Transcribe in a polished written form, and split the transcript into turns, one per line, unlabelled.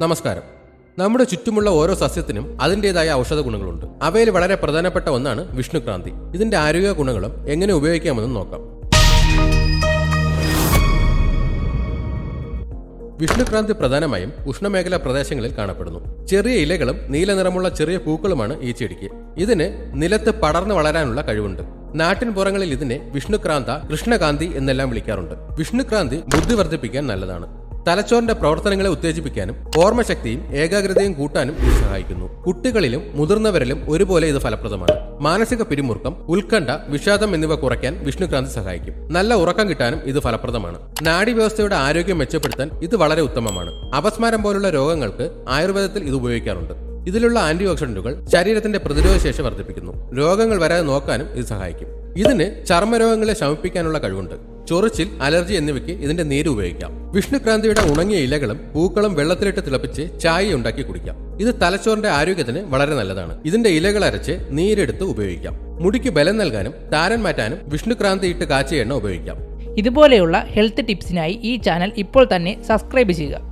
നമസ്കാരം. നമ്മുടെ ചുറ്റുമുള്ള ഓരോ സസ്യത്തിനും അതിൻ്റെതായ ഔഷധ ഗുണങ്ങളുണ്ട്. അവയിൽ വളരെ പ്രധാനപ്പെട്ട ഒന്നാണ് വിഷ്ണുക്രാന്തി. ഇതിന്റെ ആരോഗ്യ ഗുണങ്ങളും എങ്ങനെ ഉപയോഗിക്കാമെന്നും നോക്കാം. വിഷ്ണുക്രാന്തി പ്രധാനമായും ഉഷ്ണമേഖലാ പ്രദേശങ്ങളിൽ കാണപ്പെടുന്നു. ചെറിയ ഇലകളും നീല നിറമുള്ള ചെറിയ പൂക്കളുമാണ് ഈ ചെടിക്ക്. ഇതിന് നിലത്ത് പടർന്നു വളരാനുള്ള കഴിവുണ്ട്. നാട്ടിൻ പുറങ്ങളിൽ ഇതിനെ വിഷ്ണുക്രാന്ത, കൃഷ്ണകാന്തി എന്നെല്ലാം വിളിക്കാറുണ്ട്. വിഷ്ണുക്രാന്തി ബുദ്ധി വർദ്ധിപ്പിക്കാൻ നല്ലതാണ്. തലച്ചോറിന്റെ പ്രവർത്തനങ്ങളെ ഉത്തേജിപ്പിക്കാനും ഓർമ്മശക്തിയും ഏകാഗ്രതയും കൂട്ടാനും ഇത് സഹായിക്കുന്നു. കുട്ടികളിലും മുതിർന്നവരിലും ഒരുപോലെ ഇത് ഫലപ്രദമാണ്. മാനസിക പിരിമുറുക്കം, ഉത്കണ്ഠ, വിഷാദം എന്നിവ കുറയ്ക്കാൻ വിഷ്ണുക്രാന്തി സഹായിക്കും. നല്ല ഉറക്കം കിട്ടാനും ഇത് ഫലപ്രദമാണ്. നാഡീവ്യവസ്ഥയുടെ ആരോഗ്യം മെച്ചപ്പെടുത്താൻ ഇത് വളരെ ഉത്തമമാണ്. അപസ്മാരം പോലുള്ള രോഗങ്ങൾക്ക് ആയുർവേദത്തിൽ ഇത് ഉപയോഗിക്കാറുണ്ട്. ഇതിലുള്ള ആന്റി ഓക്സിഡന്റുകൾ ശരീരത്തിന്റെ പ്രതിരോധ ശേഷി വർദ്ധിപ്പിക്കുന്നു. രോഗങ്ങൾ വരാതെ നോക്കാനും ഇത് സഹായിക്കും. ഇതിന് ചർമ്മരോഗങ്ങളെ ശമിപ്പിക്കാനുള്ള കഴിവുണ്ട്. ചൊറിച്ചിൽ, അലർജി എന്നിവയ്ക്ക് ഇതിന്റെ നീര് ഉപയോഗിക്കാം. വിഷ്ണുക്രാന്തിയുടെ ഉണങ്ങിയ ഇലകളും പൂക്കളും വെള്ളത്തിലിട്ട് തിളപ്പിച്ച് ചായ ഉണ്ടാക്കി കുടിക്കാം. ഇത് തലച്ചോറിന്റെ ആരോഗ്യത്തിന് വളരെ നല്ലതാണ്. ഇതിന്റെ ഇലകൾ അരച്ച് നീരെടുത്ത് ഉപയോഗിക്കാം. മുടിക്ക് ബലം നൽകാനും താരൻ മാറ്റാനും വിഷ്ണുക്രാന്തി ഇട്ട് കാച്ചിയ എണ്ണ ഉപയോഗിക്കാം.
ഇതുപോലെയുള്ള ഹെൽത്ത് ടിപ്സിനായി ഈ ചാനൽ ഇപ്പോൾ തന്നെ സബ്സ്ക്രൈബ് ചെയ്യുക.